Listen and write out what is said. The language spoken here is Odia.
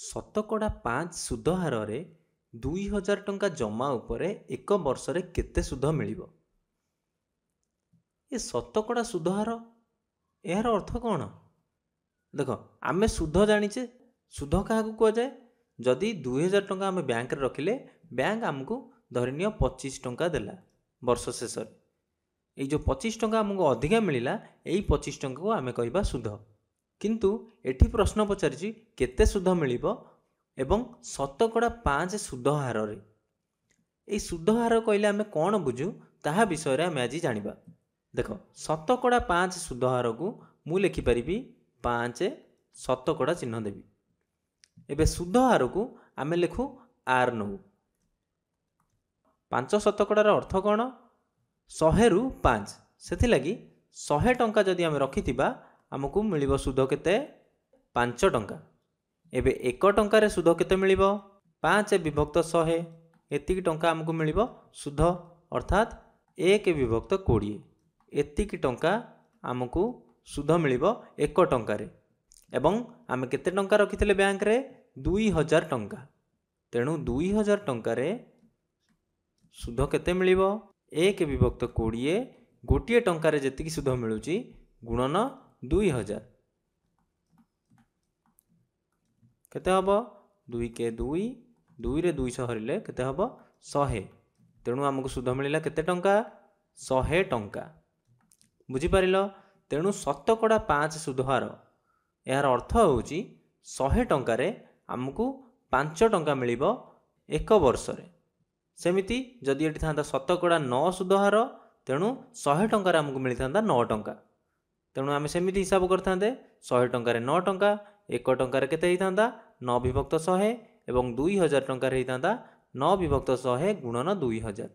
ଶତକଡ଼ା 5 ସୁଧ ହାରରେ 2000 ଟଙ୍କା ଜମା ଉପରେ ଏକ ବର୍ଷରେ କେତେ ସୁଧ ମିଳିବ? ଏ ଶତକଡ଼ା ସୁଧ ହାର, ଏହାର ଅର୍ଥ କ'ଣ? ଦେଖ, ଆମେ ସୁଧ ଜାଣିଛେ। ସୁଧ କାହାକୁ କୁହାଯାଏ? ଯଦି 2000 ଟଙ୍କା ଆମେ ବ୍ୟାଙ୍କରେ ରଖିଲେ, ବ୍ୟାଙ୍କ ଆମକୁ ଧରିନିଅ 25 ଟଙ୍କା ଦେଲା ବର୍ଷ ଶେଷରେ। ଏଇ ଯେଉଁ 25 ଟଙ୍କା ଆମକୁ ଅଧିକା ମିଳିଲା, ଏଇ 25 ଟଙ୍କାକୁ ଆମେ କହିବା ସୁଧ। କିନ୍ତୁ ଏଠି ପ୍ରଶ୍ନ ପଚାରିଛି କେତେ ସୁଧ ମିଳିବ ଏବଂ ଶତକଡ଼ା 5 ସୁଧ ହାରରେ। ଏଇ ସୁଧ ହାର କହିଲେ ଆମେ କ'ଣ ବୁଝୁ, ତାହା ବିଷୟରେ ଆମେ ଆଜି ଜାଣିବା। ଦେଖ, ଶତକଡ଼ା 5 ସୁଧ ହାରକୁ ମୁଁ ଲେଖିପାରିବି 5 ଶତକଡ଼ା ଚିହ୍ନ ଦେବି। ଏବେ ସୁଧ ହାରକୁ ଆମେ ଲେଖୁ ଆର୍ ନେଉ। 5 ଶତକଡ଼ାର ଅର୍ଥ କ'ଣ? 100ରୁ 5। ସେଥିଲାଗି 100 ଟଙ୍କା ଯଦି ଆମେ ରଖିଥିବା, ଆମକୁ ମିଳିବ ସୁଧ କେତେ? 5 ଟଙ୍କା। ଏବେ 1 ଟଙ୍କାରେ ସୁଧ କେତେ ମିଳିବ? 5 ବିଭକ୍ତ 100। ଏତିକି ଟଙ୍କା ଆମକୁ ମିଳିବ ସୁଧ, ଅର୍ଥାତ୍ 1 ବିଭକ୍ତ 20। ଏତିକି ଟଙ୍କା ଆମକୁ ସୁଧ ମିଳିବ 1 ଟଙ୍କାରେ। ଏବଂ ଆମେ କେତେ ଟଙ୍କା ରଖିଥିଲେ ବ୍ୟାଙ୍କରେ? 2000 ଟଙ୍କା। ତେଣୁ 2000 ଟଙ୍କାରେ ସୁଧ କେତେ ମିଳିବ? 1 ବିଭକ୍ତ 20। ଗୋଟିଏ ଟଙ୍କାରେ ଯେତିକି ସୁଧ ମିଳୁଛି ଗୁଣନ 2000। କେତେ ହେବ? 2 କେ 2, 2ରେ 200 ହରିଲେ କେତେ ହେବ? 100। ତେଣୁ ଆମକୁ ସୁଧ ମିଳିଲା କେତେ ଟଙ୍କା? 100 ଟଙ୍କା। ବୁଝିପାରିଲ? ତେଣୁ ଶତକଡ଼ା 5 ସୁଧ ହାର, ଏହାର ଅର୍ଥ ହେଉଛି 100 ଟଙ୍କାରେ ଆମକୁ 5 ଟଙ୍କା ମିଳିବ ଏକ ବର୍ଷରେ। ସେମିତି ଯଦି ଏଠି ଥାନ୍ତା ଶତକଡ଼ା 9 ସୁଧ ହାର, ତେଣୁ 100 ଟଙ୍କାରେ ଆମକୁ ମିଳିଥାନ୍ତା 9 ଟଙ୍କା। ତେଣୁ ଆମେ ସେମିତି ହିସାବ କରିଥାନ୍ତେ, 100 ଟଙ୍କାରେ 9 ଟଙ୍କା, 1 ଟଙ୍କାରେ କେତେ ହେଇଥାନ୍ତା? 9 ବିଭକ୍ତ 100। ଏବଂ 2000 ଟଙ୍କାରେ ହେଇଥାନ୍ତା 9 ବିଭକ୍ତ 100 ଗୁଣନ 2000।